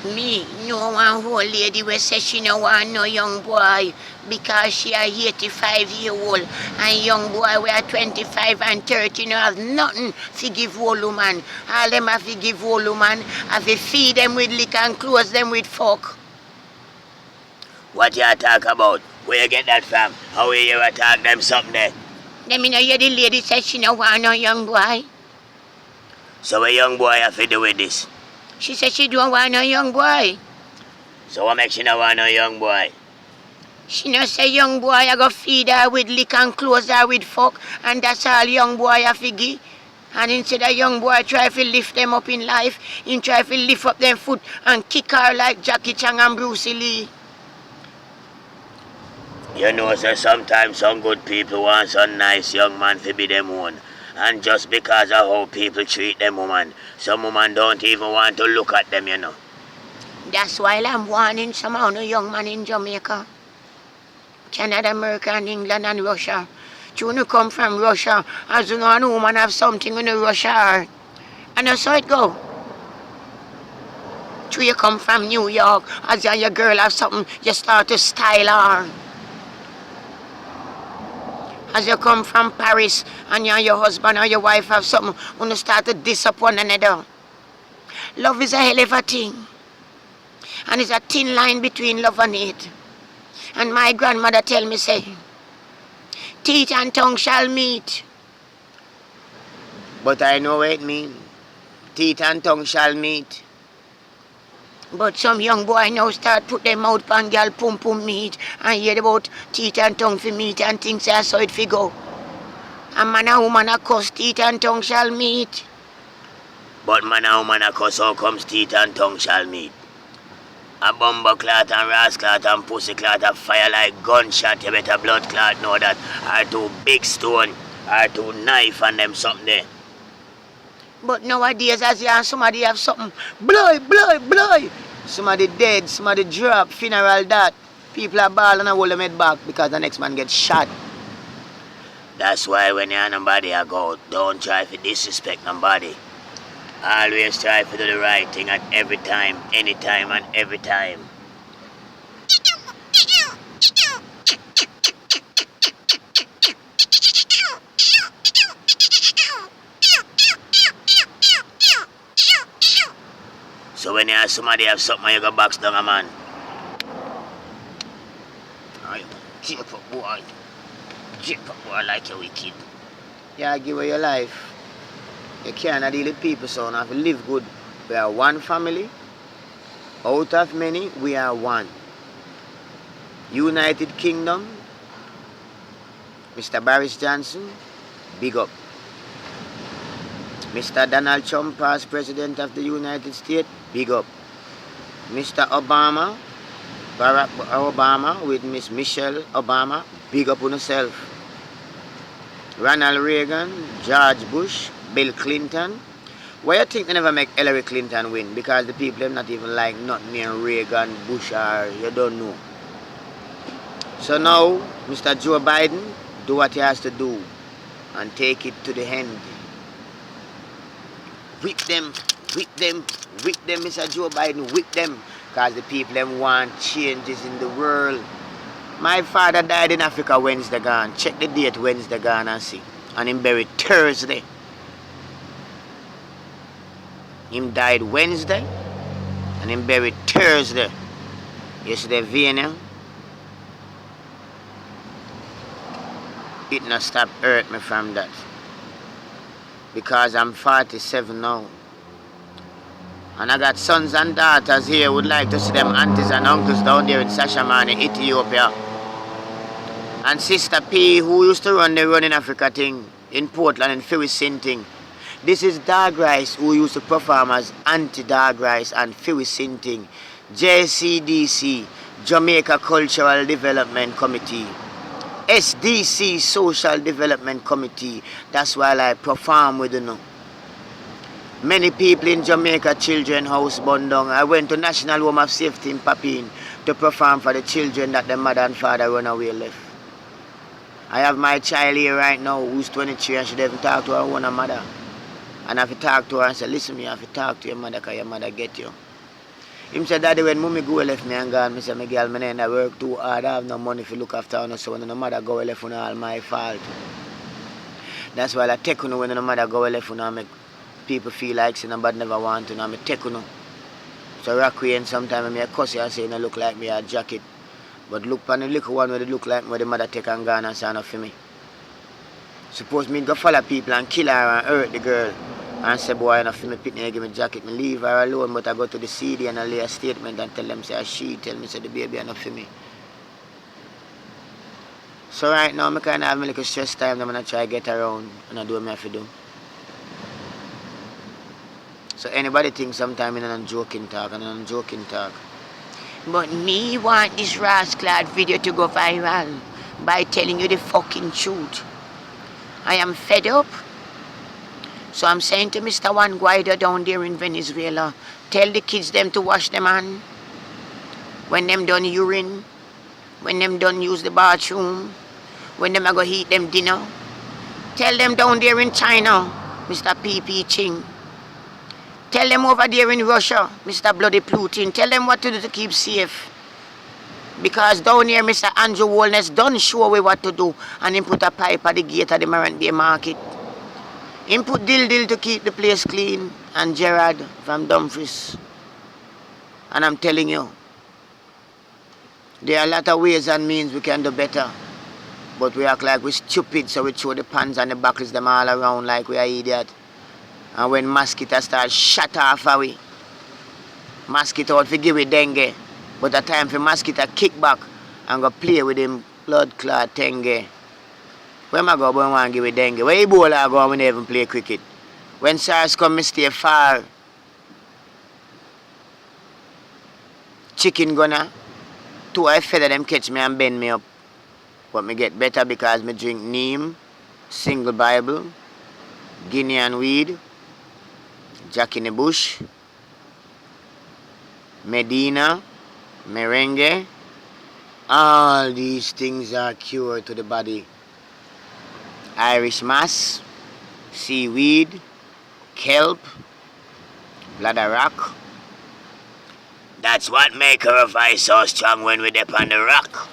Me know one old lady wey say she no want no young boy because she a 85-year-old and young boy wey are 25 and 30 no have nothing to give old woman. All them have to give old woman have to feed them with liquor and clothe them with fuck. What you talk about? Where you get that from? How you attack them something there? Let me know hear the lady say she no want no young boy. So a young boy have to do with this? She said she don't want no young boy. So what makes you not want no young boy? She no say young boy I go feed her with liquor and clothe her with fuck and that's all young boy have to give. And instead of young boy try to lift them up in life, he try to lift up them foot and kick her like Jackie Chan and Bruce Lee. You know, sir, sometimes some good people want some nice young man to be them own. And just because of how people treat them woman, some woman don't even want to look at them, you know. That's why I'm warning some of the young man in Jamaica, Canada, America, and England, and Russia. You come from Russia, as you know, a woman have something in Russia. And that's how it go. You come from New York, as your girl have something, you start to style her. As you come from Paris and you and your husband or your wife have something, when you start to diss up one another. Love is a hell of a thing. And it's a thin line between love and hate. And my grandmother tell me, say, teeth and tongue shall meet. But I know what it means. Teeth and tongue shall meet. But some young boy now start put them out pan girl pum pum meat and hear about teeth and tongue for meat and things that's how it fi go. A man and woman a cuss, teeth and tongue shall meet. But man and woman a cuss, how comes teeth and tongue shall meet? A bumper clot and ras clot and pussy clot a fire like gunshot, you better blood clot know that. Or two big stone, or two knife and them something there. But nowadays, as you and somebody have something, blood. Somebody dead, somebody drop, funeral that. People are balling and hold them head back because the next man gets shot. That's why when you and nobody a go, don't try to disrespect nobody. Always try to do the right thing at every time, anytime and every time. So when you have somebody have something, you go box down a man. Alright, jump up boy like you wicked. Yeah, give away your life. You can't deal with people, so you have to live good. We are one family. Out of many, we are one. United Kingdom, Mr. Boris Johnson, big up. Mr. Donald Trump as President of the United States, big up. Mr. Obama, Barack Obama with Miss Michelle Obama, big up on yourself. Ronald Reagan, George Bush, Bill Clinton. Why you think they never make Hillary Clinton win? Because the people them not even like nothing near Reagan, Bush, or you don't know. So now, Mr. Joe Biden, do what he has to do and take it to the end. Whip them, Mr. Joe Biden, whip them. Because the people them want changes in the world. My father died in Africa Wednesday gone. Check the date Wednesday gone and see. And him buried Thursday. Him died Wednesday and him buried Thursday. Yesterday Vienna. It not stop hurt me from that. Because I'm 47 now. And I got sons and daughters here would like to see them aunties and uncles down there in Shashamane, Ethiopia. And Sister P, who used to run the Running Africa thing in Portland and Phyllis thing. This is Dog Rice, who used to perform as anti-Dog Rice and Phyllis thing. JCDC, Jamaica Cultural Development Committee. SDC, Social Development Committee. That's why I perform with you. Many people in Jamaica Children House burned down. I went to National Home of Safety in Papine to perform for the children that their mother and father run away left. I have my child here right now who's 23 and she doesn't talk to her own mother. And I have to talk to her and say, listen, you have to talk to your mother because your mother get you. Him said, Daddy, when mommy go left me and gone, me say, my girl, I work too hard. I have no money to look after her. So when no mother go left, all my fault. That's why I take when no mother go left, make people feel like somebody never want to. I take So Rocky and sometimes I cuss you and say, look like me a jacket. But look on the little one where they look like me, where the mother take and gone and sign up for me. Suppose me go follow people and kill her and hurt the girl. And say, boy, enough for me, Pitney, give me jacket, me leave her alone, but I go to the CD and I lay a statement and tell them, say, she tell me, say, the baby enough for me. So right now, I kind of have a little stress time, I'm going to try to get around and I do what I have to do. So anybody thinks sometime in a joking talk, and a joking talk. But me want this rascal video to go viral by telling you the fucking truth. I am fed up. So I'm saying to Mr. Juan Guaido down there in Venezuela, tell the kids them to wash them hand. When them done urine, when them done use the bathroom, when them a go eat them dinner. Tell them down there in China, Mr. PP Ching. Tell them over there in Russia, Mr. Bloody Putin. Tell them what to do to keep safe. Because down here, Mr. Andrew Walness done show away what to do, and him put a pipe at the gate of the Marant Bay Market. Him put Dill to keep the place clean, and Gerard from Dumfries. And I'm telling you, there are a lot of ways and means we can do better. But we act like we're stupid, so we throw the pans and the buckles them all around like we are idiots. And when mosquitoes start shut off away, mosquito out for give it dengue. But the time for mosquito kick back and go play with him blood clot dengue. Where am I go when I give it dengue? Where Ebola go when they even play cricket? When SARS come, me stay far. Chicken gunner, 2 I feather them catch me and bend me up. But me get better because me drink neem, single Bible, Guinean weed, Jack in the bush, Medina, merengue. All these things are cure to the body. Irish mass, seaweed, kelp, bladder rock. That's what make her voice so strong when we dip on the rock.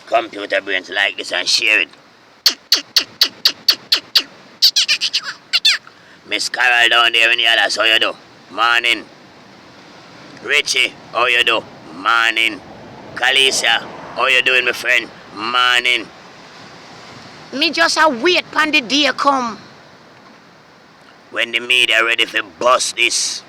Computer brains like this and share it. Miss Carol down there in the other, how you do? Morning. Richie, how you do? Morning. Kalisa, how you doing, my friend? Morning. Me just a wait pon the day come. When the media ready for bust this.